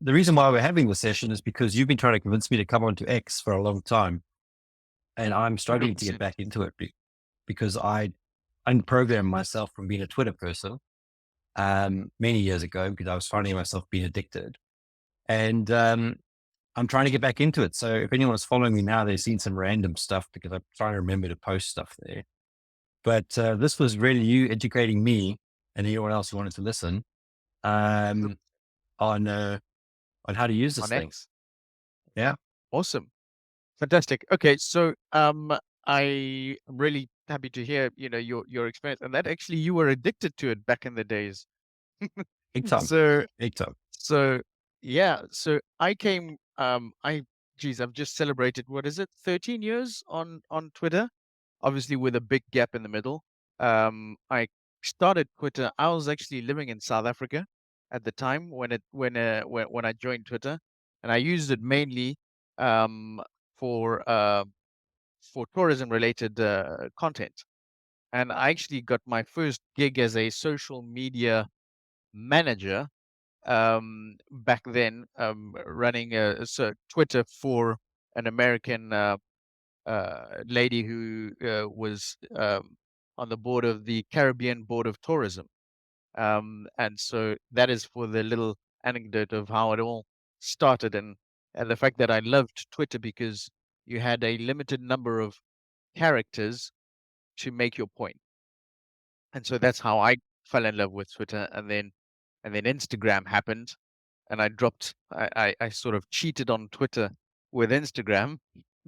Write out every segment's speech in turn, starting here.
the reason why we're having this session is because you've been trying to convince me to come onto X for a long time, and I'm struggling to get 100%. back into it because I unprogrammed myself from being a Twitter person many years ago because I was finding myself being addicted, and I'm trying to get back into it. So if anyone's following me now, they've seen some random stuff because I'm trying to remember to post stuff there. But this was really you educating me and anyone else who wanted to listen um, on on how to use this On thing. X. Yeah. Awesome. Fantastic. Okay, so I am really happy to hear, your experience, and that actually you were addicted to it back in the days. Big time. So Big time. so yeah, so I came geez, I've just celebrated, what is it, 13 years on Twitter, obviously with a big gap in the middle. I started Twitter. I was actually living in South Africa at the time when I joined Twitter, and I used it mainly um, for uh, for tourism related content. And I actually got my first gig as a social media manager back then, running Twitter for an American lady who was on the board of the Caribbean Board of Tourism. And so that is for the little anecdote of how it all started, and the fact that I loved Twitter because you had a limited number of characters to make your point. And so that's how I fell in love with Twitter. And then Instagram happened, and I sort of cheated on Twitter with Instagram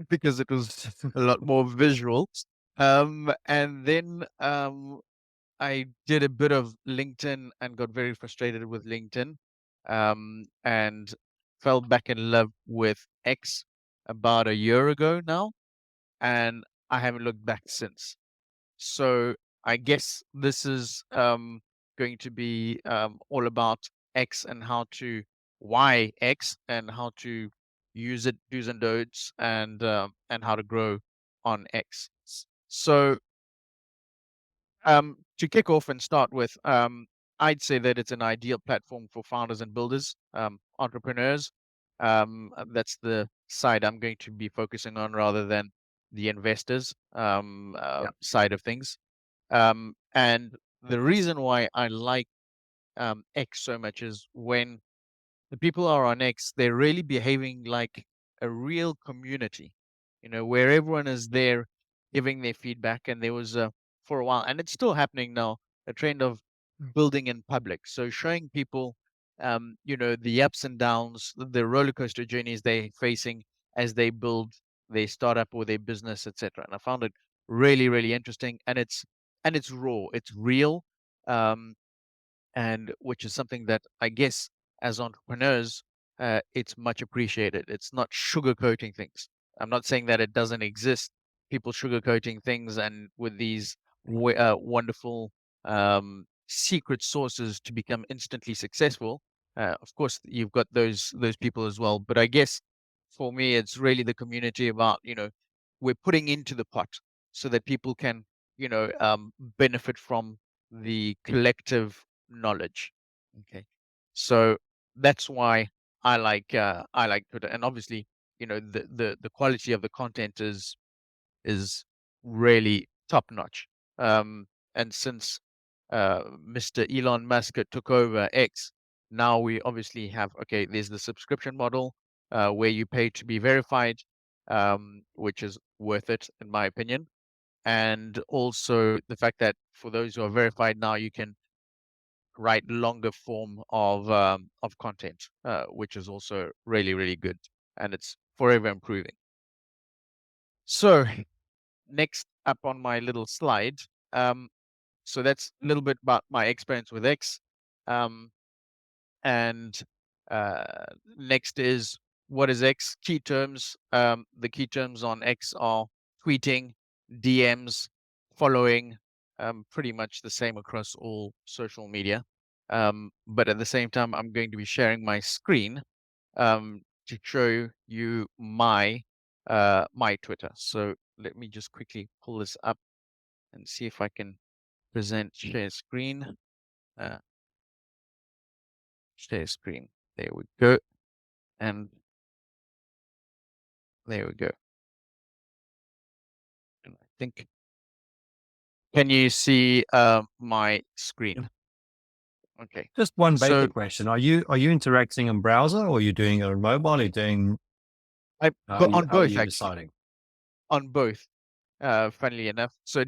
because it was a lot more visual. And then I did a bit of LinkedIn and got very frustrated with LinkedIn, and fell back in love with X about a year ago now, and I haven't looked back since. So I guess this is going to be all about X and why X and how to use it, do's and don'ts, and how to grow on X. So to kick off and start with, I'd say that it's an ideal platform for founders and builders, entrepreneurs. That's the side I'm going to be focusing on rather than the investors Yeah. side of things. And the reason why I like X so much is when the people are on X, they're really behaving like a real community, where everyone is there giving their feedback. And there was for a while, and it's still happening now, a trend of building in public. So showing people, the ups and downs, the roller coaster journeys they're facing as they build their startup or their business, etc. And I found it really, really interesting. And it's raw, it's real. Um, and which is something that I guess as entrepreneurs, it's much appreciated. It's not sugarcoating things. I'm not saying that it doesn't exist. People sugarcoating things and with these wonderful secret sources to become instantly successful. Of course, you've got those people as well. But I guess for me, it's really the community about, we're putting into the pot so that people can, benefit from the collective knowledge. Okay. So that's why I like Twitter. And obviously, the quality of the content is really top notch. And since Mr. Elon Musk took over X, now we obviously have, okay, there's the subscription model where you pay to be verified, which is worth it in my opinion. And also the fact that for those who are verified now, you can write longer form of content, which is also really, really good, and it's forever improving. So next up on my little slide, um, so that's a little bit about my experience with X, um, and next is what is X? Key terms. The key terms on X are tweeting, DMs, following, pretty much the same across all social media. But at the same time, I'm going to be sharing my screen to show you my Twitter. So let me just quickly pull this up and see if I can present share screen. Uh, Share screen. There we go. And there we go. And I think, can you see my screen? Okay. Just one So basic question: Are you interacting on browser, or are you doing it on mobile? Or are you doing I how are but you on how are both you actually, deciding? on both. Funnily enough. So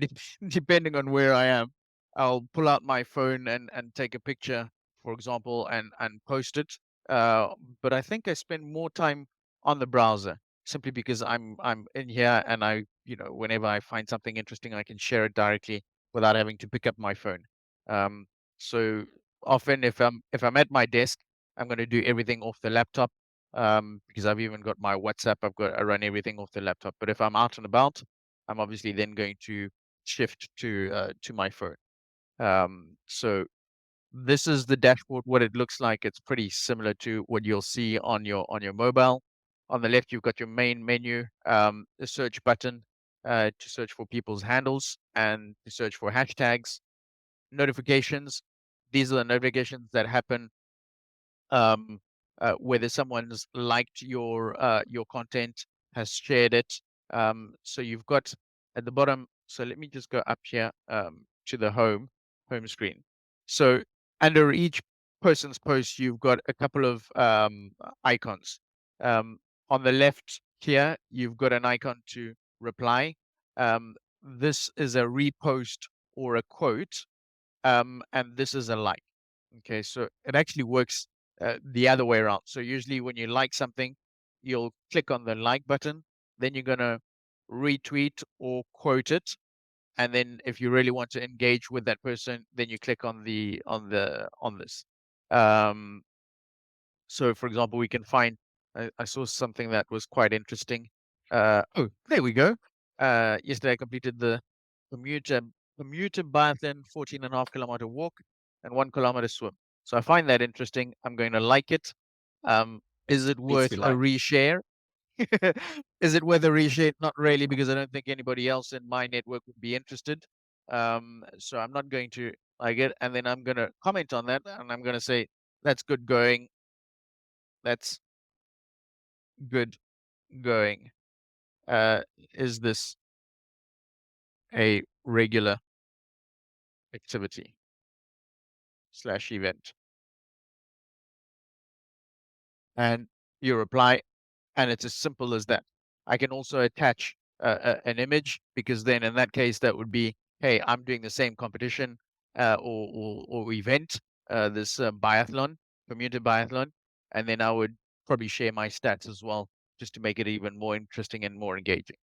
depending on where I am, I'll pull out my phone and take a picture, for example, and post it. Uh, but I think I spend more time on the browser simply because I'm in here and whenever I find something interesting, I can share it directly without having to pick up my phone. Um, so often if I'm at my desk, I'm going to do everything off the laptop. Because I've even got my WhatsApp, I run everything off the laptop. But if I'm out and about, I'm obviously then going to shift to my phone. So this is the dashboard, what it looks like. It's pretty similar to what you'll see on your mobile. On the left, you've got your main menu, the search button to search for people's handles and to search for hashtags, notifications. These are the notifications that happen um, whether someone's liked your content, has shared it. So you've got at the bottom. So let me just go up here to the home screen. So under each person's post, you've got a couple of icons. On the left here, you've got an icon to reply. This is a repost or a quote, and this is a like. Okay, so it actually works the other way around. So usually when you like something, you'll click on the like button, then you're gonna retweet or quote it, and then if you really want to engage with that person, then you click on this. Um, so for example, we can find. I saw something that was quite interesting. Oh, there we go. Yesterday I completed the commuter commuter biathlon, 14.5 kilometer walk and 1 kilometer swim. So I find that interesting. I'm going to like it. Is it Needs to worth be a liked. reshare? Is it worth a reshare? Not really, because I don't think anybody else in my network would be interested. So I'm not going to like it, and then I'm going to comment on that, and I'm going to say that's good going. That's good going. Uh, is this a regular activity slash event? And you reply, and it's as simple as that. I can also attach an image, because then in that case, that would be, hey, I'm doing the same competition or event, this biathlon, community biathlon, and then I would probably share my stats as well, just to make it even more interesting and more engaging.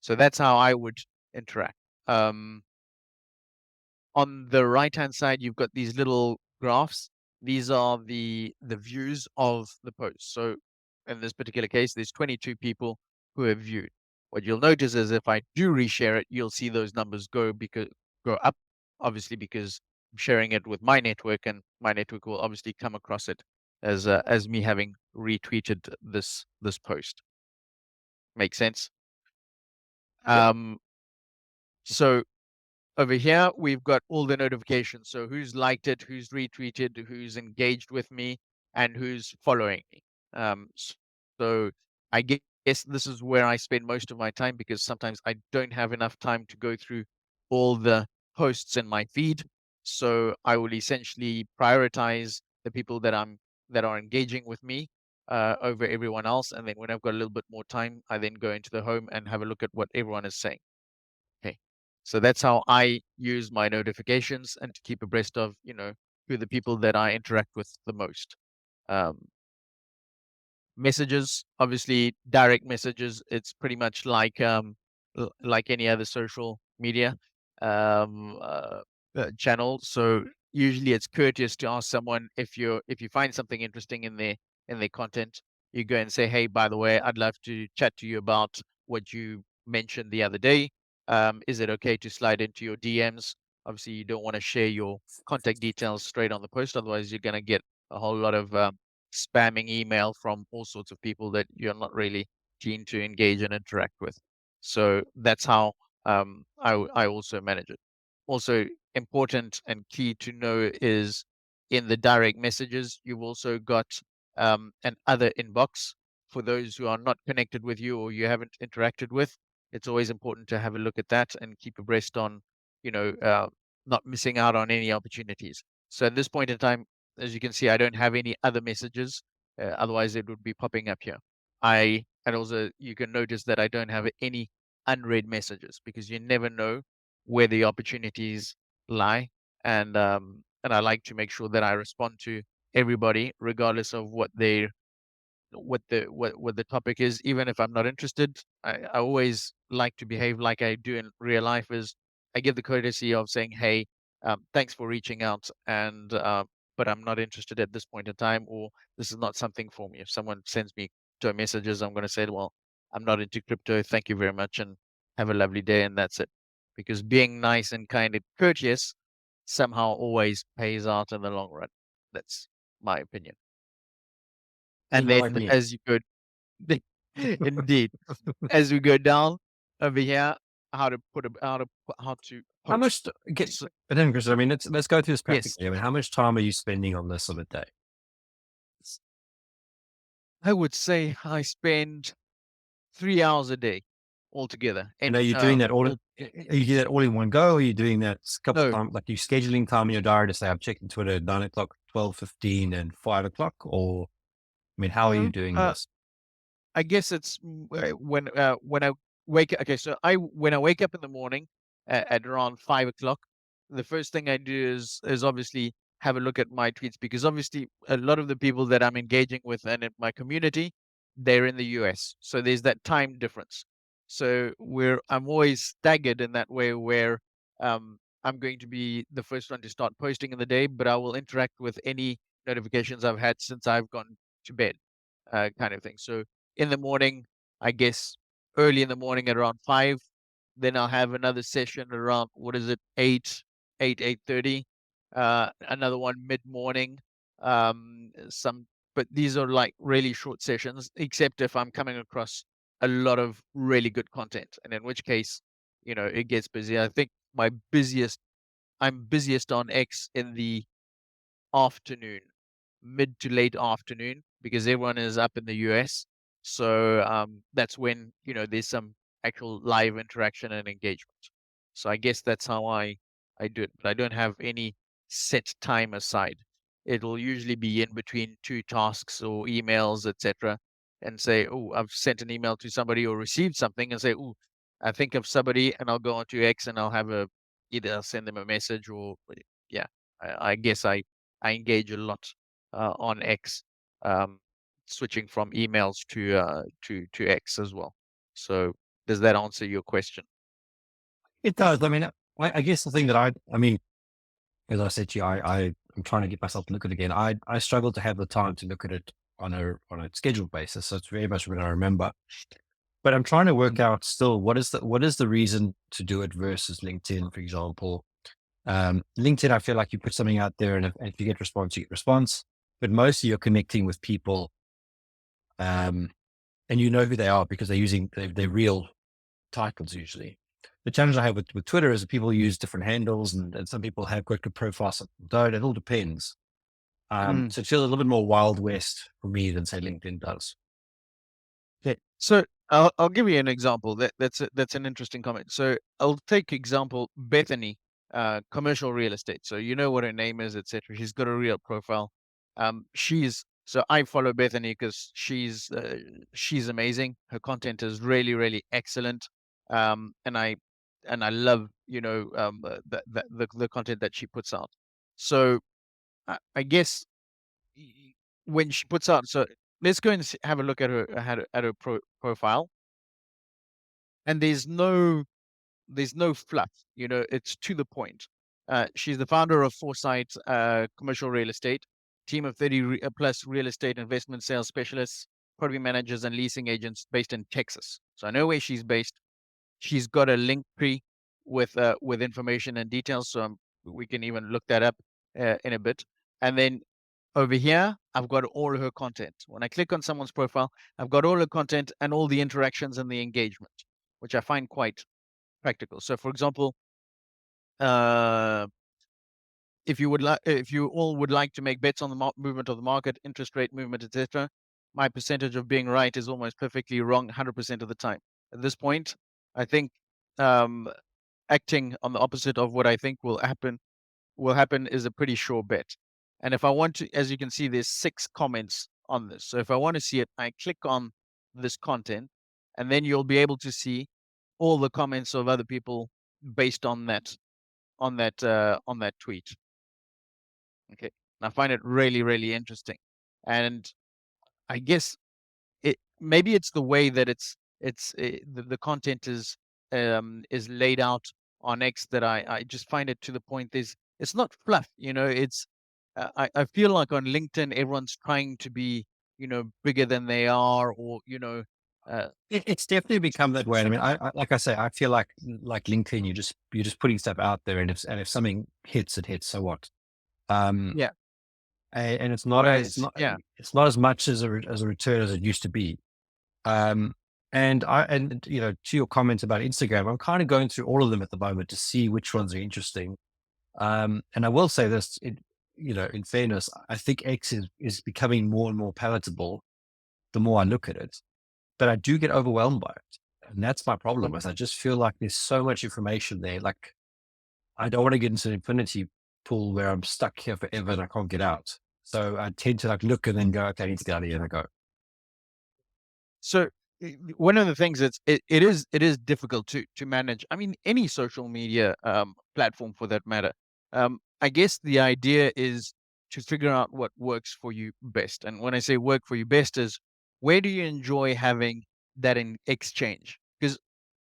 So that's how I would interact. Um, on the right hand side, you've got these little graphs. These are the views of the post. So in this particular case, there's 22 people who have viewed. What you'll notice is if I do reshare it, you'll see those numbers go up, obviously, because I'm sharing it with my network, and my network will obviously come across it as me having retweeted this post. Make sense? Yep. Um, so over here, we've got all the notifications. So who's liked it, who's retweeted, who's engaged with me, and who's following me. So I guess this is where I spend most of my time, because sometimes I don't have enough time to go through all the posts in my feed. So I will essentially prioritize the people that are engaging with me over everyone else. And then when I've got a little bit more time, I then go into the home and have a look at what everyone is saying. Okay. So that's how I use my notifications, and to keep abreast of, who the people that I interact with the most. Um, Messages, obviously direct messages. It's pretty much like like any other social media um, uh, channel. So usually it's courteous to ask someone, if you find something interesting in their content, you go and say, hey, by the way, I'd love to chat to you about what you mentioned the other day. Is it okay to slide into your DMs? Obviously, you don't want to share your contact details straight on the post, otherwise you're going to get a whole lot of spamming email from all sorts of people that you're not really keen to engage and interact with. So that's how I also manage it. Also important and key to know is, in the direct messages, you've also got and other inbox. For those who are not connected with you or you haven't interacted with, it's always important to have a look at that and keep abreast on, you know, not missing out on any opportunities. So at this point in time, as you can see, I don't have any other messages. Otherwise, it would be popping up here. And also you can notice that I don't have any unread messages because you never know where the opportunities lie. And I like to make sure that I respond to everybody, regardless of what the topic is. Even if I'm not interested, I always like to behave like I do in real life. Is I give the courtesy of saying, "Hey, thanks for reaching out," and but I'm not interested at this point in time, or this is not something for me. If someone sends me to messages, I'm going to say, "Well, I'm not into crypto. Thank you very much, and have a lovely day," and that's it. Because being nice and kind and courteous somehow always pays out in the long run. That's my opinion. You're And not like then me. as you go indeed, as we go down over here, how to How much post. get? So, But then, Chris, I mean, let's go through this yes, practically. I mean, how much time are you spending on this on a day? s- I would say I spend 3 hours a day altogether. And are And you doing that all? Are you doing that all in one go? Or are you doing that a couple no, times? Like you scheduling time in your diary to say, I'm checking Twitter at 9 o'clock, 12:15, and 5 o'clock? Or I mean, how are you no. doing this? I guess it's when I wake. Okay, so I when I wake up in the morning at around 5 o'clock, the first thing I do is obviously have a look at my tweets because obviously a lot of the people that I'm engaging with and in my community, they're in the US, so there's that time difference. So I'm always staggered in that way where I'm going to be the first one to start posting in the day, but I will interact with any notifications I've had since I've gone to bed, kind of thing. So in the morning, I guess early in the morning at around 5. Then I'll have another session around what is it, 8:30. Another one mid-morning. Some but these are like really short sessions, except if I'm coming across a lot of really good content. And in which case, it gets busy. I think I'm busiest on X in the afternoon, mid to late afternoon, because everyone is up in the US. So that's when there's some actual live interaction and engagement. So I guess that's how I do it, but I don't have any set time aside. It'll usually be in between two tasks or emails, etc., and say, "Oh, I've sent an email to somebody or received something," and say, "Oh, I think of somebody," and I'll go onto X and I'll have either I'll send them a message or yeah. I guess I engage a lot on X, um, switching from emails to X as well. So does that answer your question? It does. I mean, I guess the thing that I mean, as I said to you, I'm trying to get myself to look at it again. I struggle to have the time to look at it on a scheduled basis. So it's very much when I remember. But I'm trying to work Mhm. out still what is the reason to do it versus LinkedIn, for example. LinkedIn, I feel like you put something out there, and if you get response, you get response. But mostly you're connecting with people, um, and you know who they are because they're using their real titles usually. The challenge I have with Twitter is that people use different handles, and some people have quite good profiles, some people don't. It all depends. Mm. So it feels a little bit more Wild West for me than say LinkedIn does. Okay. So I'll give you an example. That's an interesting comment. So I'll take example Bethany, commercial real estate. So you know what her name is, etc. She's got a real profile. I follow Bethany because she's amazing. Her content is really really excellent. And I love the content that she puts out. So I guess when she puts out, so let's go and have a look at her profile, and there's no fluff. It's to the point. She's the founder of Foresight Commercial Real Estate, team of 30 plus real estate investment sales specialists, property managers, and leasing agents based in Texas. So I know where she's based. She's got a link tree with information and details, so we can even look that up in a bit. And then over here, I've got all her content. When I click on someone's profile, I've got all her content and all the interactions and the engagement, which I find quite practical. So, for example, uh, if you all would like to make bets on the movement of the market, interest rate movement, etc., my percentage of being right is almost perfectly wrong 100% of the time. At this point, I think um, acting on the opposite of what I think will happen is a pretty sure bet. And if I want to, as you can see, there's 6 comments on this. So if I want to see it, I click on this content, and then you'll be able to see all the comments of other people based on on that tweet. Okay. And I find it really, really interesting. And I guess it maybe it's the way that the content is laid out on X that I just find it to the point. It's not fluff, it's I feel like on LinkedIn everyone's trying to be, bigger than they are, or uh, It's definitely become that way. I mean, like I say, I feel like LinkedIn, you're just putting stuff out there, and if something hits, it hits. So what? Um, yeah. and Whereas yeah. it's not as much as as a return as it used to be. Um, and to your comments about Instagram, I'm kind of going through all of them at the moment to see which ones are interesting. And I will say this, in fairness, I think X is becoming more and more palatable the more I look at it, but I do get overwhelmed by it. And that's my problem is I just feel like there's so much information there. Like I don't want to get into an infinity pool where I'm stuck here forever and I can't get out. So I tend to like look and then go, okay, I need to get out of here, and I go. So one of the things it is difficult to manage. I mean, any social media platform for that matter. I guess the idea is to figure out what works for you best. And when I say work for you best, is where do you enjoy having that in exchange? Because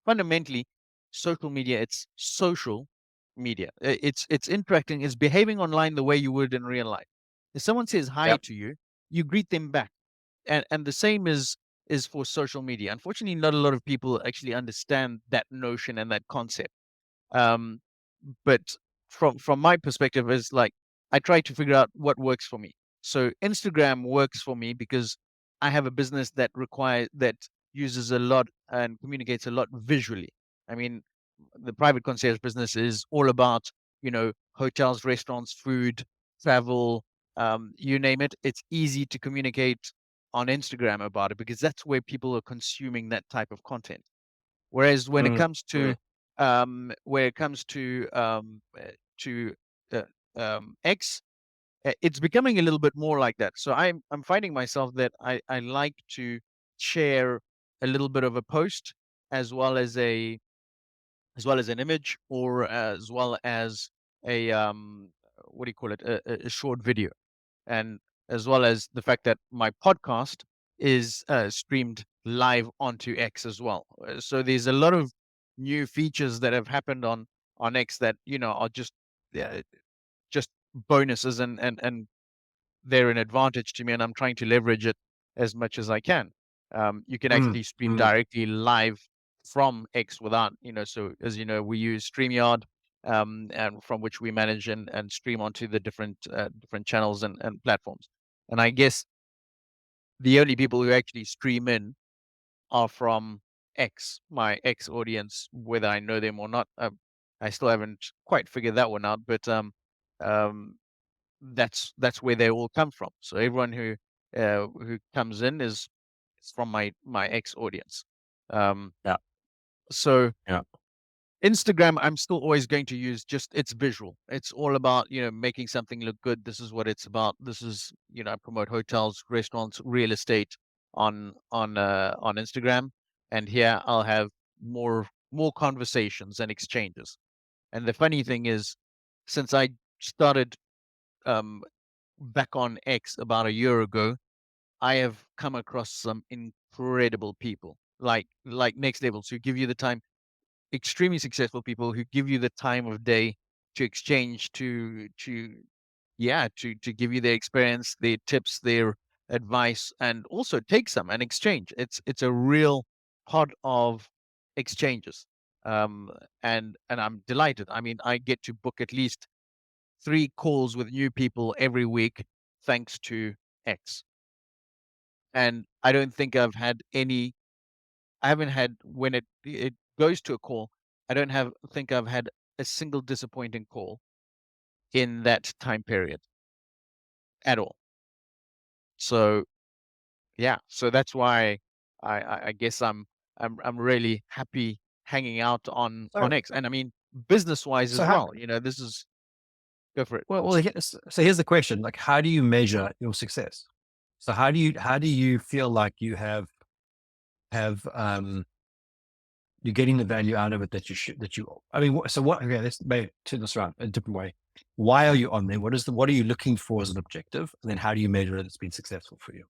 fundamentally, social media, it's social media. It's interacting, it's behaving online the way you would in real life. If someone says hi Yep. to you, you greet them back, and the same is for social media. Unfortunately, not a lot of people actually understand that notion and that concept. Um, but from my perspective, is like I try to figure out what works for me. So Instagram works for me because I have a business that uses a lot and communicates a lot visually. I mean, the private concierge business is all about, hotels, restaurants, food, travel, you name it. It's easy to communicate on Instagram about it because that's where people are consuming that type of content. Whereas when it Mm, comes mm. to to uh, X, it's becoming a little bit more like that. So I'm finding myself that I like to share a little bit of a post, as well as an image, or as well as a what do you call it, a short video, and as well as the fact that my podcast is streamed live onto X as well. So there's a lot of new features that have happened on X that are uh, just bonuses, and they're an advantage to me, and I'm trying to leverage it as much as I can. You can Mm, actually stream mm. directly live from X without, so as you know, we use StreamYard, and from which we manage and stream onto the different channels and platforms. And I guess the only people who actually stream in are from X, my X audience, whether I know them or not. I still haven't quite figured that one out, but um, that's where they all come from. So everyone who comes in is from my ex audience. Um, Yeah. so Yeah. Instagram, I'm still always going to use, just it's visual. It's all about, making something look good. This is what it's about. This is, I promote hotels, restaurants, real estate on Instagram, and here I'll have more conversations and exchanges. And the funny thing is, since I started um, back on X about a year ago, I have come across some incredible people, like next levels, who give you the time, extremely successful people who give you the time of day to exchange, to give you their experience, their tips, their advice, and also take some and exchange. It's a real pod of exchanges. Um, and I'm delighted. I mean, I get to book at least 3 calls with new people every week, thanks to X. And I don't think I haven't had, when it goes to a call, I don't have think I've had a single disappointing call. in that time period at all. So yeah, so that's why I guess I'm really happy hanging out on So, X. And I mean, business wise so as how, well. This is go for it. so here's the question. Like, how do you measure your success? So how do you feel like you have, you're getting the value out of it that you should, I mean, so what, okay, let's maybe turn this around a different way. Why are you on there? What are you looking for as an objective? And then how do you measure that it's been successful for you?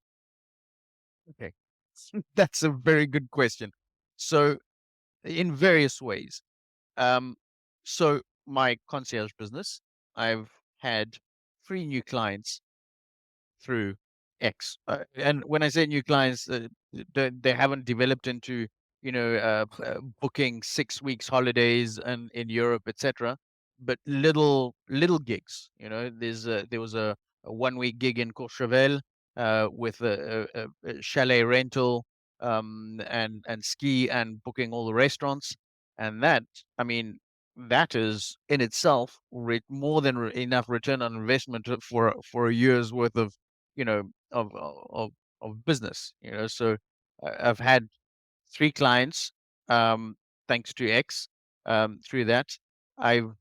Okay, that's a very good question. So in various ways. Um, so my concierge business, I've had 3 new clients through X. And when I say new clients, they haven't developed into, booking 6 weeks holidays and in Europe, etc. But little gigs. There was a 1 week gig in Courchevel with a chalet rental and ski and booking all the restaurants, and that, I mean, that is in itself more than enough return on investment for a year's worth of you know, of business, So I've had 3 clients, thanks to X, through that. I'm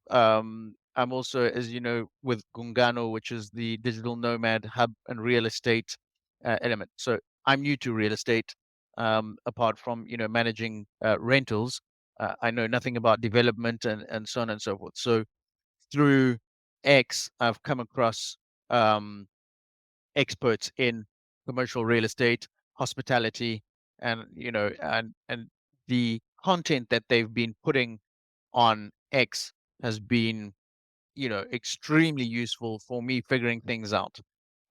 also, as you know, with Gungano, which is the digital nomad hub and real estate element. So I'm new to real estate, apart from, managing rentals. I know nothing about development and so on and so forth. So through X, I've come across um, experts in commercial real estate, hospitality, and and the content that they've been putting on X has been, extremely useful for me figuring things out.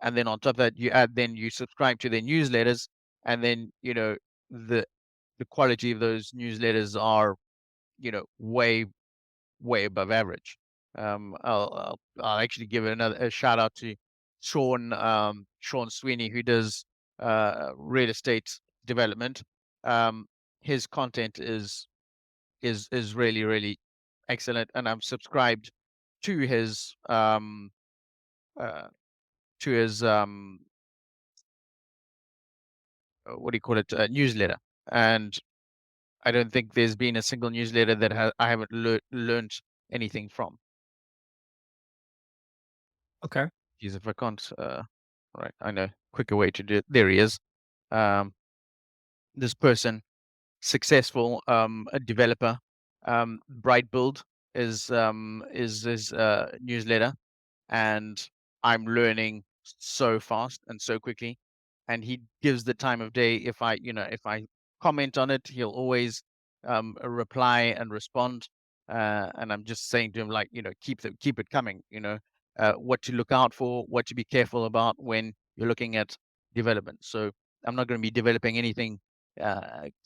And then on top of that, you subscribe to their newsletters, and then the the quality of those newsletters are, way above average. I'll actually give a shout out to Sean Sweeney, who does real estate development. Um, his content is really really excellent, and I'm subscribed to uh, his what do you call it, newsletter. And I don't think there's been a single newsletter that I haven't learned anything from. Okay. Geez, if I can't, right, I know quicker way to do it. There he is. Um, this person, successful, a developer. Bright Build is his newsletter, and I'm learning so fast and so quickly. And he gives the time of day. If I comment on it, he'll always reply and respond. And I'm just saying to him, like, keep it coming. What to look out for, what to be careful about when you're looking at development. So I'm not going to be developing anything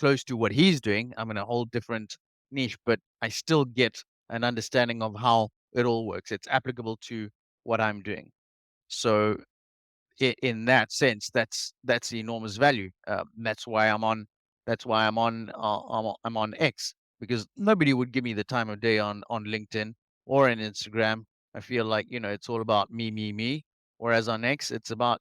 close to what he's doing. I'm in a whole different niche, but I still get an understanding of how it all works. It's applicable to what I'm doing. So in that sense, that's enormous value. That's why I'm on. That's why I'm on X, because nobody would give me the time of day on LinkedIn or on Instagram. I feel like it's all about me, me, me. Whereas on X, it's about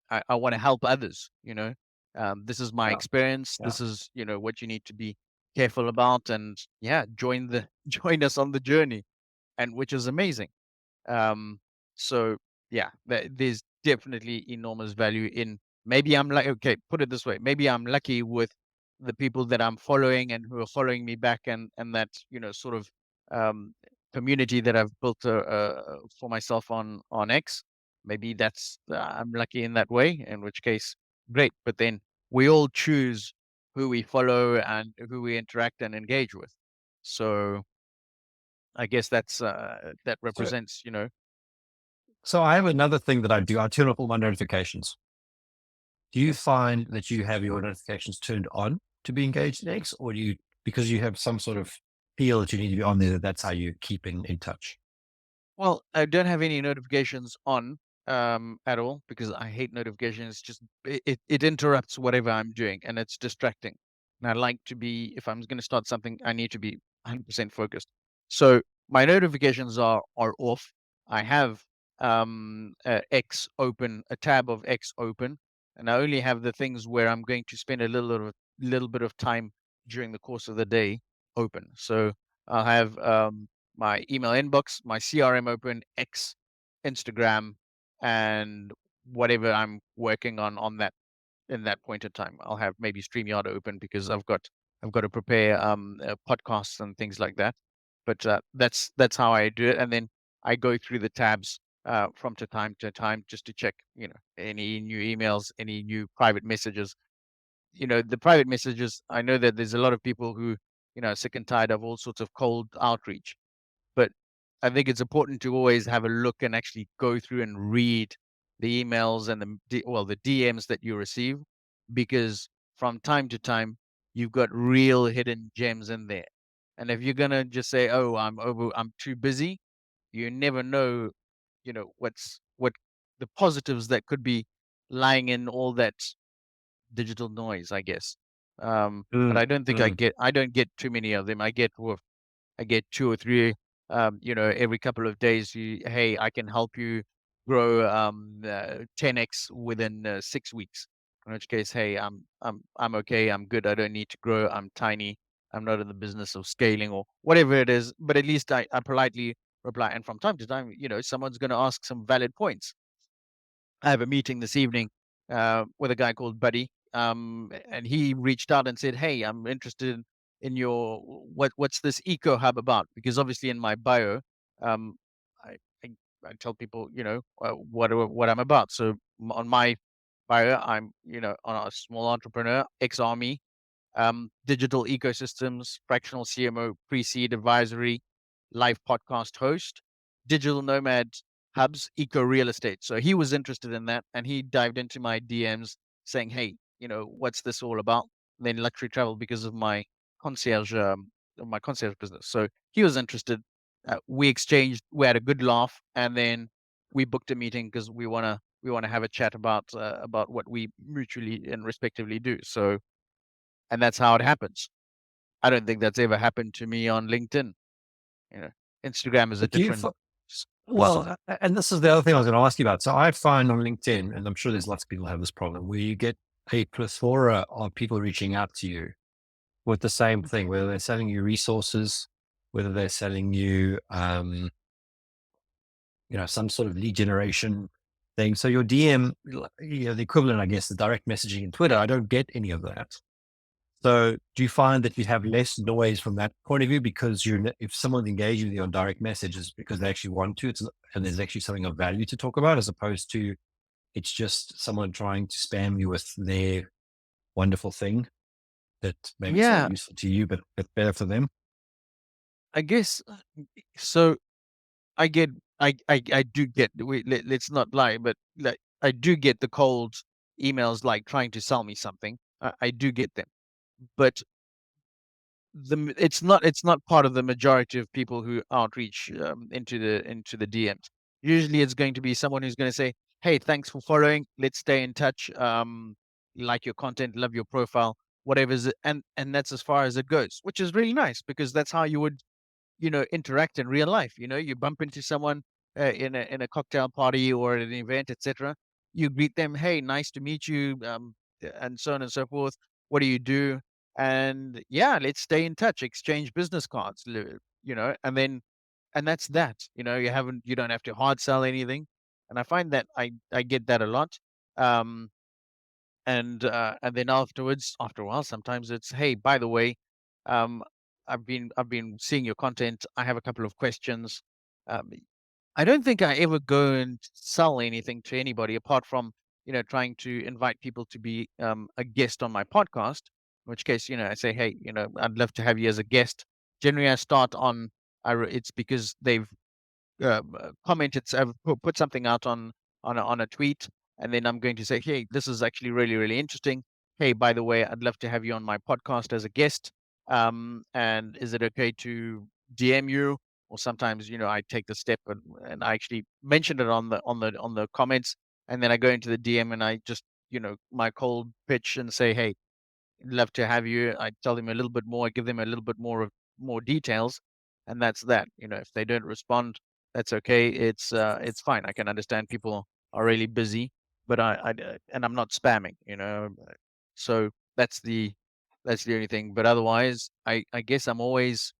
I want to help others. This is my Yeah. experience. Yeah. This is what you need to be careful about, and yeah, join us on the journey, and which is amazing. Um, so yeah, there's definitely enormous value in, maybe I'm like, okay, put it this way, maybe I'm lucky with the people that I'm following and who are following me back, and that, sort of um, community that I've built for myself on X. Maybe that's I'm lucky in that way, in which case, great. But then we all choose who we follow and who we interact and engage with. So I guess that So, represents, so I have another thing that I do. I turn off all my notifications. Do you find that you have your notifications turned on to be engaged in X, or do you, because you have some sort of feel that you need to be on there, that's how you keep in touch? Well, I don't have any notifications on at all because I hate notifications. Just it interrupts whatever I'm doing and it's distracting. And I like to be, if I'm going to start something, I need to be 100% focused. So my notifications are off. I have X open, a tab of X open, and I only have the things where I'm going to spend a little bit of time during the course of the day open. So I'll have my email inbox, my CRM open, X, Instagram, and whatever I'm working on that in that point in time. I'll have maybe StreamYard open because I've got to prepare podcasts and things like that. But that's how I do it, and then I go through the tabs from time to time just to check, any new emails, any new private messages. The private messages. I know that there's a lot of people who are sick and tired of all sorts of cold outreach, but I think it's important to always have a look and actually go through and read the emails and the DMs that you receive, because from time to time you've got real hidden gems in there. And if you're gonna just say, "Oh, I'm too busy," you never know, what the positives that could be lying in all that digital noise, I guess. But Mm, I don't think mm. I don't get too many of them. I get 2 or 3, every couple of days. Hey, I can help you grow 10x within 6 weeks. In which case, hey, I'm okay. I'm good. I don't need to grow. I'm tiny. I'm not in the business of scaling or whatever it is. But at least I politely reply. And from time to time, someone's going to ask some valid points. I have a meeting this evening with a guy called Buddy, and he reached out and said, "Hey, I'm interested in your what's this eco hub about?" Because obviously in my bio, um, I, I I tell people what I'm about. So on my bio, I'm on a small entrepreneur, ex army, digital ecosystems, fractional CMO, pre-seed advisory, live podcast host, digital nomad hubs, eco real estate. So he was interested in that, and he dived into my DMs saying, "Hey, what's this all about?" And then luxury travel because of my concierge business. So he was interested. We exchanged. We had a good laugh, and then we booked a meeting because we wanna have a chat about what we mutually and respectively do. So, and that's how it happens. I don't think that's ever happened to me on LinkedIn. You know, Instagram is a But do you, different. s- s- well, and this is the other thing I was going to ask you about. So I find on LinkedIn, and I'm sure there's lots of people who have this problem, where you get a plethora of people reaching out to you with the same thing, whether they're selling you resources, whether they're selling you, some sort of lead generation thing. So your DM, the equivalent, I guess, the direct messaging in Twitter, I don't get any of that. So do you find that you have less noise from that point of view because if someone's engaging with you on direct messages because they actually want to, and there's actually something of value to talk about, as opposed to it's just someone trying to spam you with their wonderful thing that maybe it's not Yeah, useful to you, but better for them? I guess so. I get, I do get. Let's not lie, but like I do get the cold emails like trying to sell me something. I do get them, but it's not part of the majority of people who outreach into the DMs. Usually, it's going to be someone who's going to say, "Hey, thanks for following. Let's stay in touch. Like your content, love your profile, whatever." And that's as far as it goes, which is really nice because that's how you would interact in real life. You bump into someone in a cocktail party or at an event, etc. You greet them, "Hey, nice to meet you," and so on and so forth. What do you do? And yeah, let's stay in touch, exchange business cards, and that's that. You don't have to hard sell anything. And I find that I get that a lot. Um, and then afterwards, after a while, sometimes it's, "Hey, by the way, um, I've been seeing your content. I have a couple of questions." Um, I don't think I ever go and sell anything to anybody apart from trying to invite people to be a guest on my podcast. In which case, I say, "Hey, I'd love to have you as a guest." Generally, I start on. It's because they've commented, put something out on a tweet, and then I'm going to say, "Hey, this is actually really really interesting. Hey, by the way, I'd love to have you on my podcast as a guest. And is it okay to DM you?" Or sometimes, I take the step and I actually mention it on the comments, and then I go into the DM and I just my cold pitch and say, "Hey, love to have you." I tell them a little bit more, I give them a little bit more details, and that's that. If they don't respond, That's okay. It's fine. I can understand people are really busy, but and I'm not spamming, so that's the only thing. But otherwise, I guess I'm always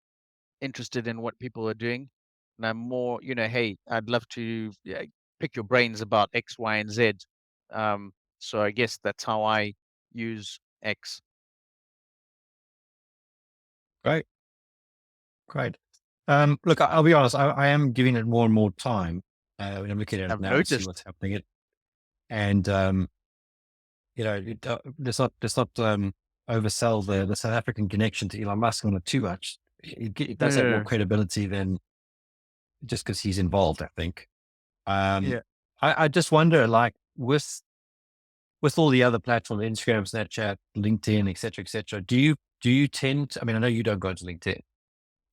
interested in what people are doing, and I'm more, hey, I'd love to, yeah, pick your brains about X, Y, and Z. So I guess that's how I use X. Great, great. Look, I'll be honest. I am giving it more and more time when I'm looking at it I've now to see noticed. what's happening. And let's not oversell the South African connection to Elon Musk on it too much. It No, does no, have more no. credibility than just because he's involved, I think. Um, Yeah. I just wonder, like, with all the other platforms, Instagram, Snapchat, LinkedIn, et cetera, do you tend to, I mean, I know you don't go to LinkedIn,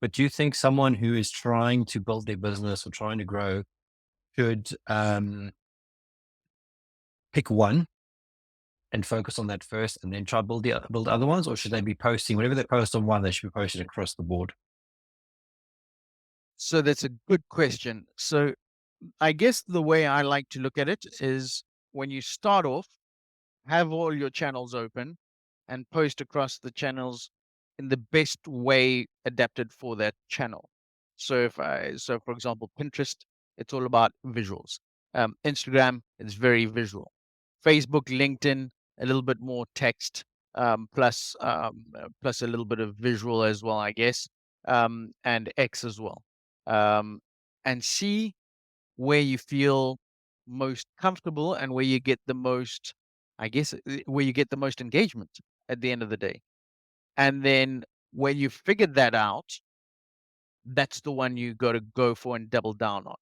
but do you think someone who is trying to build their business or trying to grow should pick one and focus on that first and then try to build other ones? Or should they be posting, whenever they post on one, they should be posting across the board? So that's a good question. So I guess the way I like to look at it is when you start off, have all your channels open and post across the channels in the best way adapted for that channel. So for example, Pinterest, it's all about visuals. Instagram, it's very visual. Facebook, LinkedIn, a little bit more text, plus a little bit of visual as well, I guess, and X as well. Um, and see where you feel most comfortable and where you get the most, I guess, where you get the most engagement at the end of the day. And then when you figured that out, that's the one you got to go for and double down on.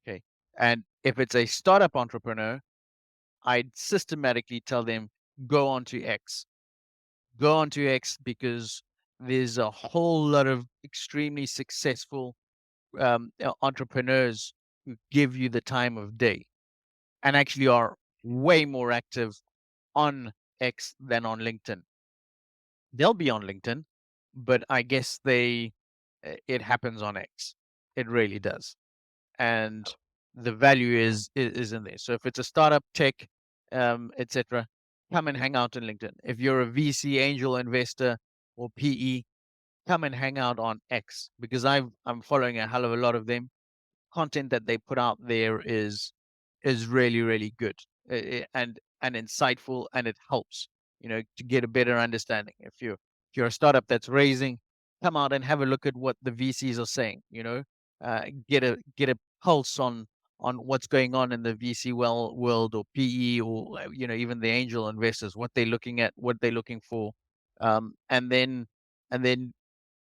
Okay. And if it's a startup entrepreneur, I'd systematically tell them go on to X. Go on to X because there's a whole lot of extremely successful entrepreneurs who give you the time of day and actually are way more active on X than on LinkedIn. They'll be on LinkedIn, but I guess it happens on X. It really does. And the value is in there. So if it's a startup, tech, etc., come and hang out on LinkedIn. If you're a VC angel investor or PE, come and hang out on X because I'm following a hell of a lot of them. Content that they put out there is really really good, and insightful, and it helps, to get a better understanding. If you're a startup that's raising, come out and have a look at what the VCs are saying. Get a pulse on what's going on in the VC world, or PE, or even the angel investors, what they're looking at, what they're looking for, and then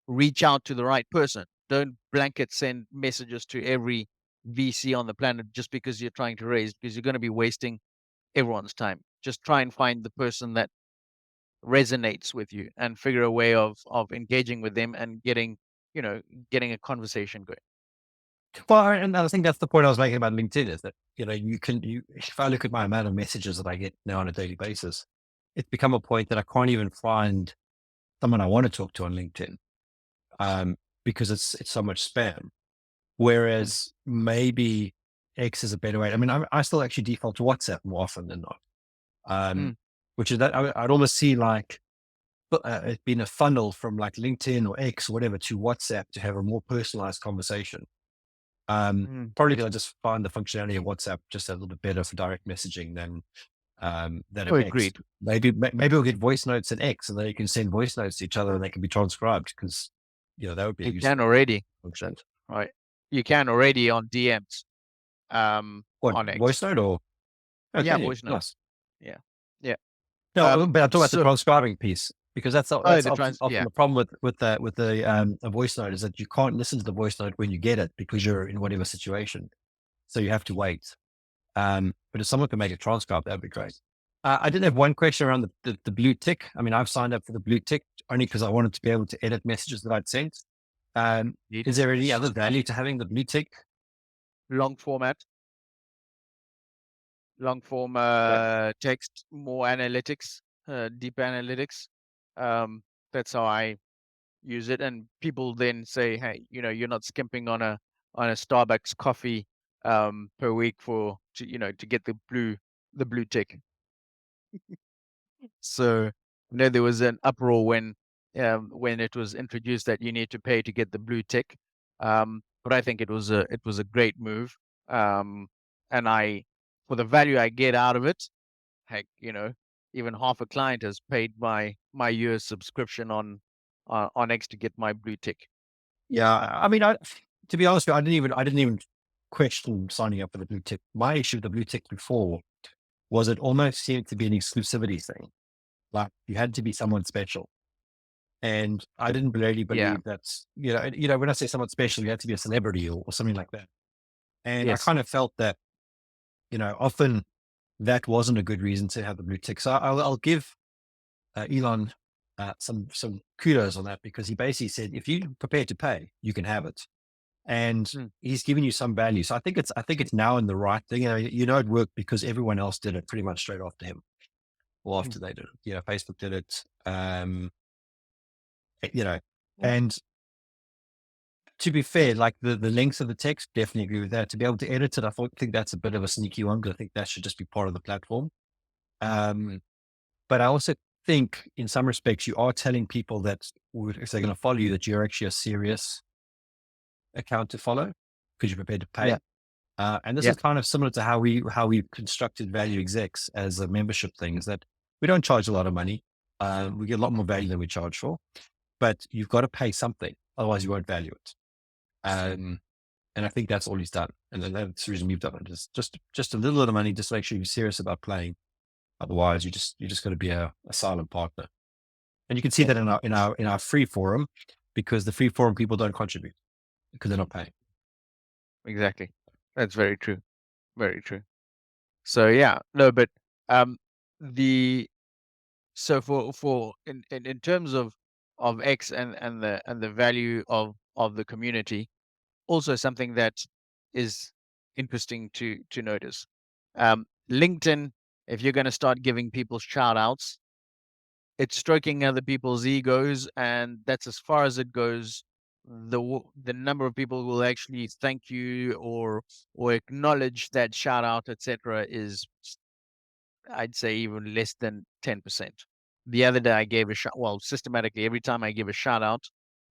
reach out to the right person. Don't blanket send messages to every VC on the planet just because you're trying to raise, because you're going to be wasting everyone's time. Just try and find the person that resonates with you and figure a way of engaging with them and you know, getting a conversation going. Well, and I think that's the point I was making about LinkedIn is that, if I look at my amount of messages that I get now on a daily basis, it's become a point that I can't even find someone I want to talk to on LinkedIn, um, because it's so much spam. Mm, Whereas maybe X is a better way. I mean, I still actually default to WhatsApp more often than not, um, mm, which is that I'd almost see like it being a funnel from like LinkedIn or X or whatever to WhatsApp to have a more personalized conversation. mm. Probably because I just find the functionality of WhatsApp just a little bit better for direct messaging than Oh, of X. agreed. Maybe we'll get voice notes in X, and then you can send voice notes to each other, and they can be transcribed because that would be a You can useful already, function. right? You can already on DMs, What, on X. voice note or Yeah, okay, voice notes. nice. Yeah, yeah. No, but I'm talking about the So, transcribing piece because oh, that's the trans. often Yeah, the problem with a voice note is that you can't listen to the voice note when you get it because you're in whatever situation, so you have to wait. But if someone can make a transcript, that'd be great. I did have one question around the blue tick. I mean, I've signed up for the blue tick only because I wanted to be able to edit messages that I'd sent. indeed. Is there any other value to having the blue tick? Long format, long form Yeah. text, more analytics, deep analytics. Um, that's how I use it, and people then say, "Hey, you're not skimping on a Starbucks coffee per week for to get the blue tick." So, there was an uproar when it was introduced that you need to pay to get the blue tick. But I think it was a great move. Um, and for the value I get out of it, heck, even half a client has paid my year's subscription on X to get my blue tick. Yeah, I mean, to be honest with you, I didn't even question signing up for the blue tick. My issue with the blue tick before was it almost seemed to be an exclusivity thing. Like you had to be someone special. And I didn't really Yeah. believe that's, when I say someone special, you had to be a celebrity or something like that. And I Yes. kind of felt that, often that wasn't a good reason to have the blue tick. So I'll give Elon some kudos on that because he basically said, if you're prepared to pay, you can have it. And Mm, he's giving you some value. So I think it's now in the right thing. It worked because everyone else did it pretty much straight after him or mm. after they did it. Facebook did it. You know, Yeah. and to be fair, like the length of the text, definitely agree with that. To be able to edit it, think that's a bit of a sneaky one because I think that should just be part of the platform. Um, but I also think in some respects you are telling people that if they're going to follow you, that you're actually a serious account to follow because you're prepared to Yeah. pay. And this Yeah. is kind of similar to how we constructed Value Execs as a membership thing. Is that we don't charge a lot of money. We get a lot more value than we charge for, but you've got to pay something, otherwise you won't value it. Um, and I think that's all he's done, and then that's the reason we've done it. Is just a little bit of money, just to make sure you're serious about playing. Otherwise, you just got to be a silent partner. And you can see Yeah. that in our free forum, because the free forum people don't contribute because they're not paying. Exactly. That's very true. Very true. So yeah, no, but um, the so for in terms of X and the value of the community, also something that is interesting to notice. LinkedIn, if you're going to start giving people shout outs, it's stroking other people's egos, and that's as far as it goes. The number of people who will actually thank you or acknowledge that shout out, etc., is, I'd say, even less than 10%. The other day I gave a shout, well, systematically every time I give a shout out,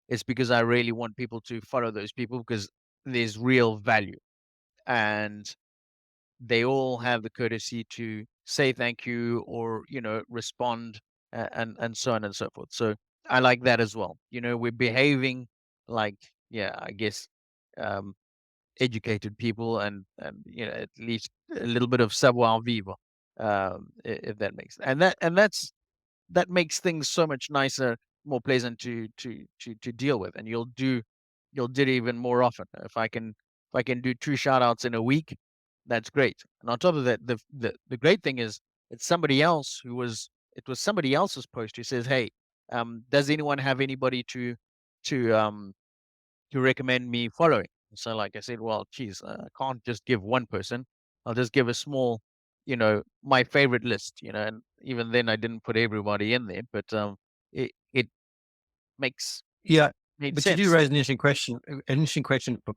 it's because I really want people to follow those people because there's real value, and they all have the courtesy to say thank you or respond, and so on and so forth. So I like that as well. We're behaving like, yeah, I guess, um educated people, and at least a little bit of savoir vivre, if that makes, that makes things so much nicer, more pleasant to deal with, and you'll do it even more often. If I can do 2 shout outs in a week, that's great. And on top of that, the great thing is it was somebody else's post who says, "Hey, does anyone have anybody to um to recommend me following?" So like I said, well, geez, I can't just give one person. I'll just give a small, my favorite list, and even then I didn't put everybody in there, but it makes Yeah, made but you do sense. raise an interesting question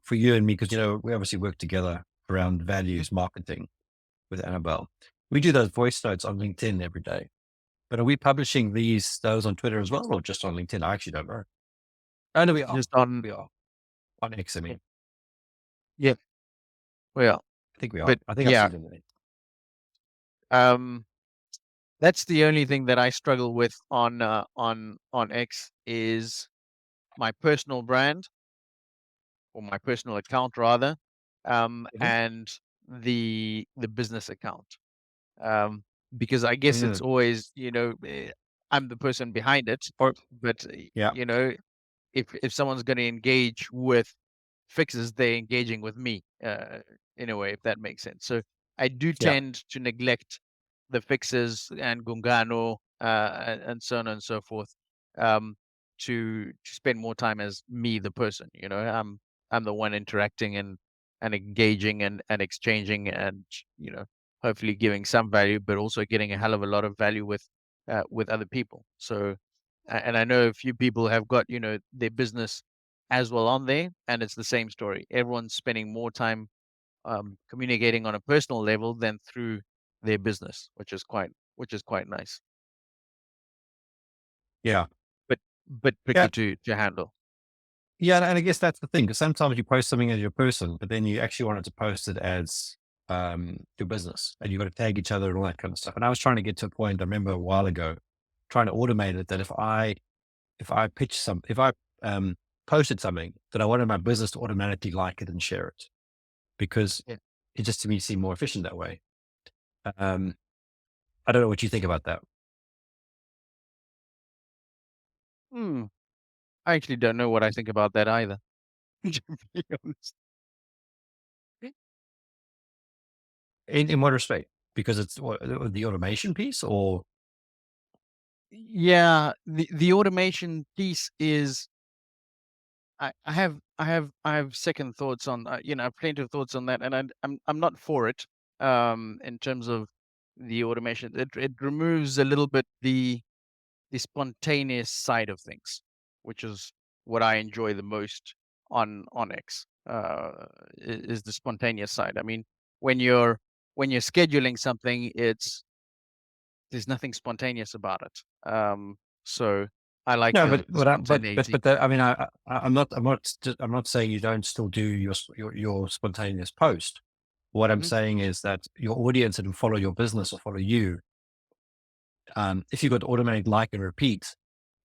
for you and me because we obviously work together around Mhm. values marketing with Annabelle. We do those voice notes on LinkedIn every day, but are we publishing those on Twitter as well, or just on LinkedIn? I actually don't know. Oh no, we are. Just on, We are on X. I yeah, mean, yeah, well, I think we are. but I think I've yeah, seen them. um, that's the only thing that I struggle with on X is my personal brand, or my personal account rather, Mhm. and the business account. um, because I guess it's Mm. always, I'm the person behind it, Or but yeah, if someone's going to engage with fixes, they're engaging with me, in a way, if that makes sense. So I do yeah, tend to neglect the fixes and Gungano, and so on and so forth, um, to spend more time as me, the person. I'm the one interacting and engaging and exchanging, and hopefully giving some value, but also getting a hell of a lot of value with other people. So And I know a few people have got, their business as well on there, and it's the same story. Everyone's spending more time communicating on a personal level than through their business, which is quite nice, Yeah. but Yeah. tricky to handle. Yeah, and I guess that's the thing, because sometimes you post something as your person, but then you actually wanted to post it as your business, and you've got to tag each other and all that kind of stuff. And I was trying to get to a point, I remember a while ago, trying to automate it, that if I pitch if I um, posted something, that I wanted my business to automatically like it and share it, because Yeah. it just to me seemed more efficient that way. Um, I don't know what you think about that. Hmm. I actually don't know what I think about that either. To be honest. In what respect? Because it's what, the automation piece, or Yeah, the automation piece is I have second thoughts on I have plenty of thoughts on that, and I'm not for it. In terms of the automation, it removes a little bit the spontaneous side of things, which is what I enjoy the most on X. Is the spontaneous side. I mean, when you're when you're scheduling something, there's nothing spontaneous about it. So I like no, the spontaneity. I mean, I'm not saying you don't still do your spontaneous post. What I'm Mhm. saying is that your audience that will follow your business or follow you, if you've got automatic like and repeat,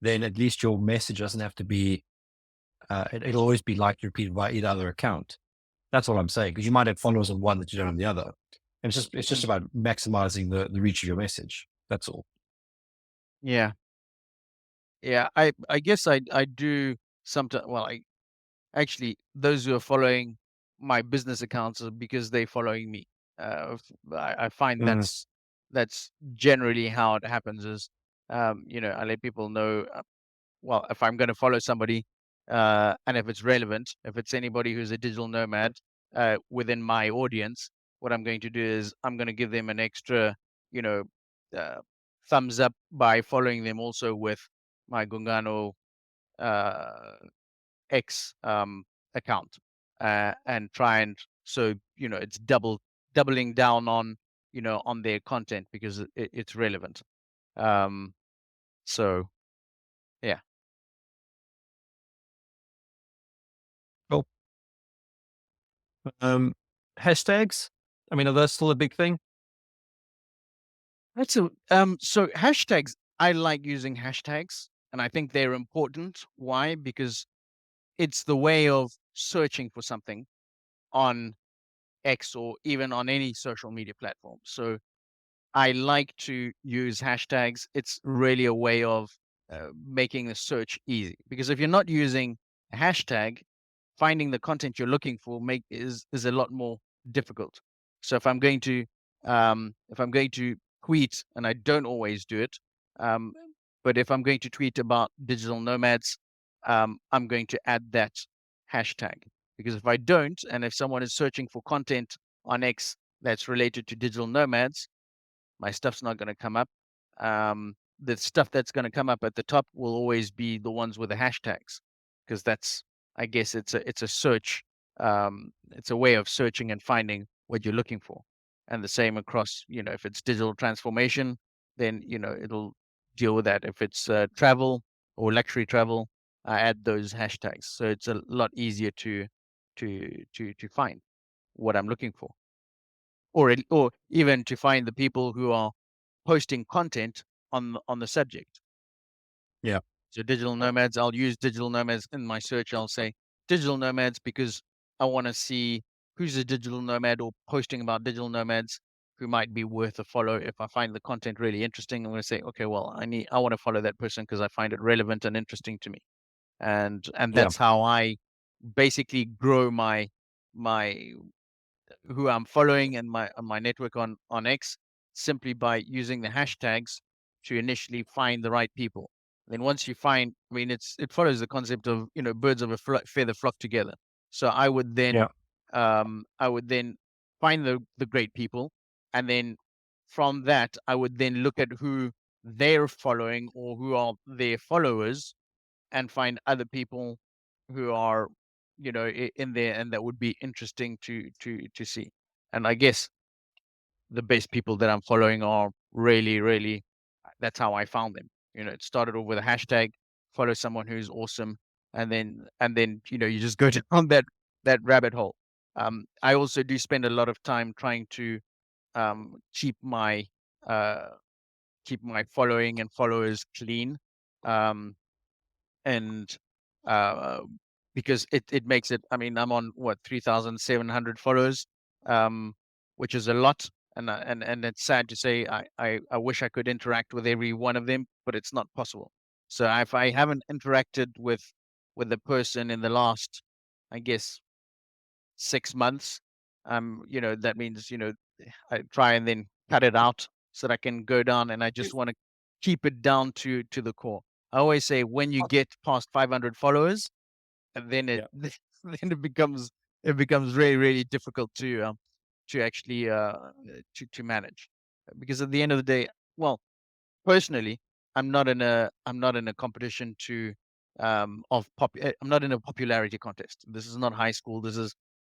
then at least your message doesn't have to be. It'll always be liked and repeated by either other account. That's all I'm saying, because you might have followers on one that you don't on the other. And it's just Mm. about maximizing the reach of your message. That's all. Yeah, yeah. I guess I do sometimes. Well, I actually those who are following my business accounts are because they're following me. I find Mm, that's generally how it happens. Is I let people know. Well, if I'm going to follow somebody, and if it's relevant, if it's anybody who's a digital nomad within my audience, what I'm going to do is I'm going to give them an extra, you know, uh, thumbs up by following them also with my Gungano uh, X account, and try and so it's doubling down on on their content because it's relevant. Um, so yeah. cool. Um, Hashtags. I mean, are those still a big thing? So hashtags, I like using hashtags, and I think they're important. Why? Because it's the way of searching for something on X or even on any social media platform. So I like to use hashtags. It's really a way of making the search easy. Because if you're not using a hashtag, finding the content you're looking for make is a lot more difficult. So if I'm going to tweet, and I don't always do it, um, but if I'm going to tweet about digital nomads, I'm going to add that hashtag, because if I don't, and if someone is searching for content on X that's related to digital nomads, my stuff's not going to come up. The stuff that's going to come up at the top will always be the ones with the hashtags, because that's, I guess, it's a search. It's a way of searching and finding what you're looking for. And the same across, if it's digital transformation, then it'll deal with that. If it's travel or luxury travel, I add those hashtags, so it's a lot easier to find what I'm looking for, or even to find the people who are posting content on the subject. Yeah. So digital nomads, I'll use digital nomads in my search. I'll say digital nomads because I want to see who's a digital nomad or posting about digital nomads who might be worth a follow. If I find the content really interesting, I'm going to say, okay, well, I want to follow that person because I find it relevant and interesting to me. And Yeah. that's how I basically grow my who I'm following and my network on X, simply by using the hashtags to initially find the right people. Then once you find, I mean, it follows the concept of birds of a feather flock together. So Yeah. I would then find the great people, and then from that I would then look at who their following or who are their followers, and find other people who are, in there, and that would be interesting to see. And I guess the best people that I'm following are really, really, that's how I found them. It started off with a hashtag, follow someone who's awesome, and then you just go down that rabbit hole. I also do spend a lot of time trying to um, keep my uh, keep my following and followers clean. Um, and uh, because it makes it. I mean, I'm on what 3,700 followers, um, which is a lot, and it's sad to say. I wish I could interact with every one of them, but it's not possible. So if I haven't interacted with the person in the last, I guess, 6 months, that means I try and then cut it out so that I can go down, and I just want to keep it down to the core. I always say when you get past 500 followers, and then it Yeah. then it becomes really, really difficult to actually to manage, because at the end of the day, well, personally, I'm not in a competition to I'm not in a popularity contest. This is not high school.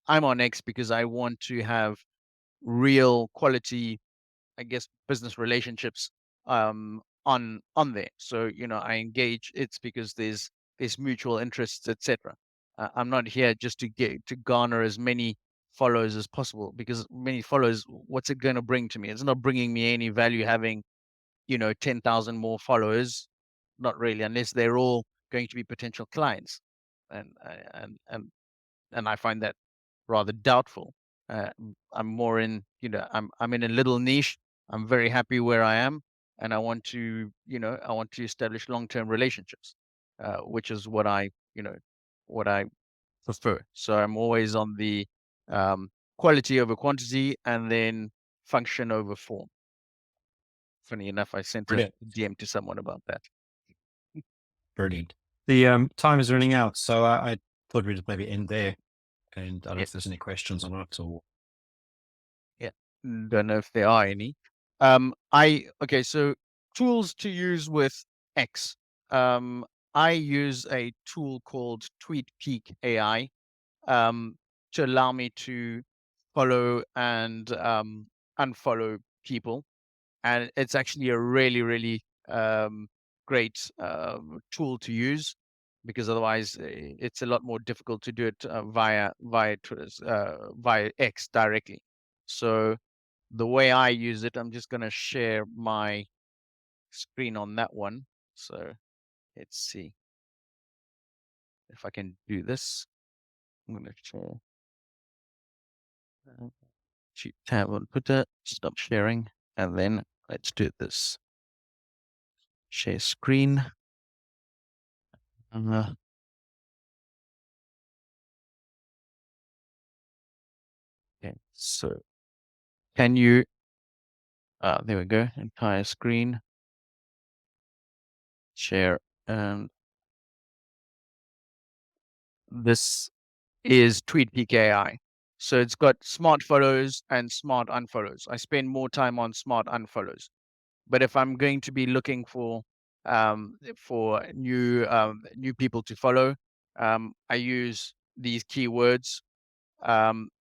I'm on X because I want to have real quality, I guess, business relationships on there. So I engage. It's because there's mutual interests, etc. I'm not here just to garner as many followers as possible, because many followers, what's it going to bring to me? It's not bringing me any value having 10,000 more followers. Not really, unless they're all going to be potential clients, and and I find that rather doubtful. I'm more in, I'm in a little niche. I'm very happy where I am, and I want to establish long-term relationships, which is what I prefer. So I'm always on the quality over quantity, and then function over form. Funny enough, I sent a Brilliant. DM to someone about that. Brilliant. The time is running out, so I thought we'd maybe end there. And I don't know Yeah, if there's any questions or not. Or yeah. Don't know if there are any. Okay, so tools to use with X. Um, I use a tool called TweetPeak AI um, to allow me to follow and unfollow people, and it's actually a really, really great tool to use, because otherwise it's a lot more difficult to do it via Twitter's, via X directly. So the way I use it, I'm just going to share my screen on that one. So let's see if I can do this. I'm going to share. Shift tab on Twitter, stop sharing, and then let's do this. Share screen. Uh, okay, so can you? There we go. Entire screen. Share, and this is TweetPeak AI. So it's got smart follows and smart unfollows. I spend more time on smart unfollows. But if I'm going to be looking for new people to follow, I use these keywords.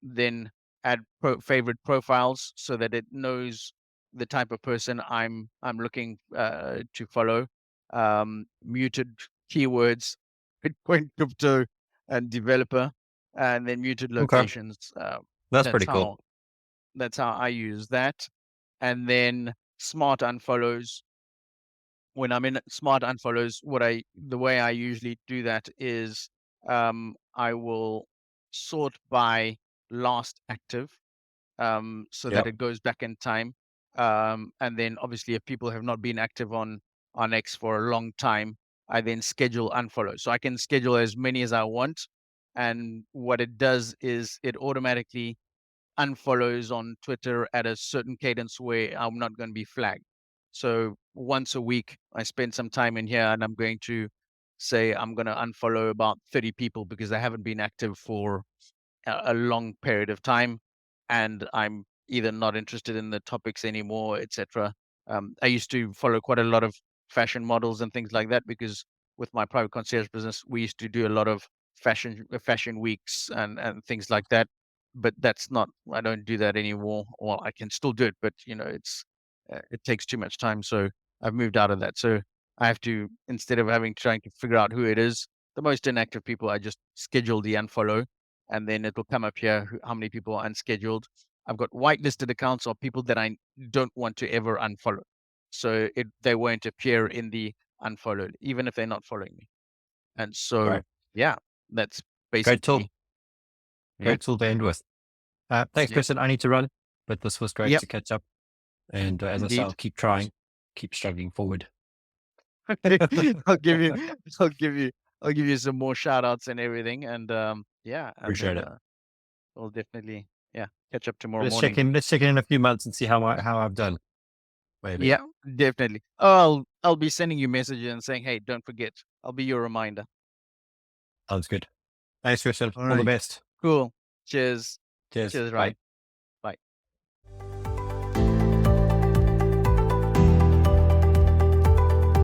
Then add favorite profiles so that it knows the type of person I'm looking to follow. Muted keywords, Bitcoin, crypto, and developer, and then muted okay, locations. that's That's pretty cool. how that's how I use that. And then smart unfollows. When I'm in smart unfollows, the way I usually do that is I will sort by last active, so that Yep. it goes back in time. And then obviously, if people have not been active on X for a long time, I then schedule unfollow. So I can schedule as many as I want. And what it does is it automatically unfollows on Twitter at a certain cadence where I'm not going to be flagged. So once a week, I spend some time in here, and I'm going to say I'm going to unfollow about 30 people because they haven't been active for a long period of time, and I'm either not interested in the topics anymore, etc. I used to follow quite a lot of fashion models and things like that because with my private concierge business, we used to do a lot of fashion weeks and things like that. But that's not. I don't do that anymore. Well, I can still do it, but it takes too much time. So I've moved out of that. So I have to, instead of having trying to figure out who it is, the most inactive people, I just schedule the unfollow, and then it'll come up here how many people are unscheduled. I've got whitelisted accounts of people that I don't want to ever unfollow. So they won't appear in the unfollowed, even if they're not following me. And so, Right. yeah, that's Great tool. basically, yeah, Great tool to end with. Thanks, yep, Christian. I need to run, but this was great yep, to catch up. And as I say, I'll indeed. keep trying, keep struggling forward. I'll give you, I'll give you, I'll give you some more shout outs and everything. And yeah, and Appreciate then it. we'll definitely, yeah, catch up tomorrow Let's check morning. in. Let's check in a few months and see how I've done. Maybe. Yeah, definitely. Oh, I'll be sending you messages and saying, hey, don't forget. I'll be your reminder. Sounds good. Thanks, Christian. All All the right. best. Cool. Cheers. Cheers. Cheers, Bye. Ryan.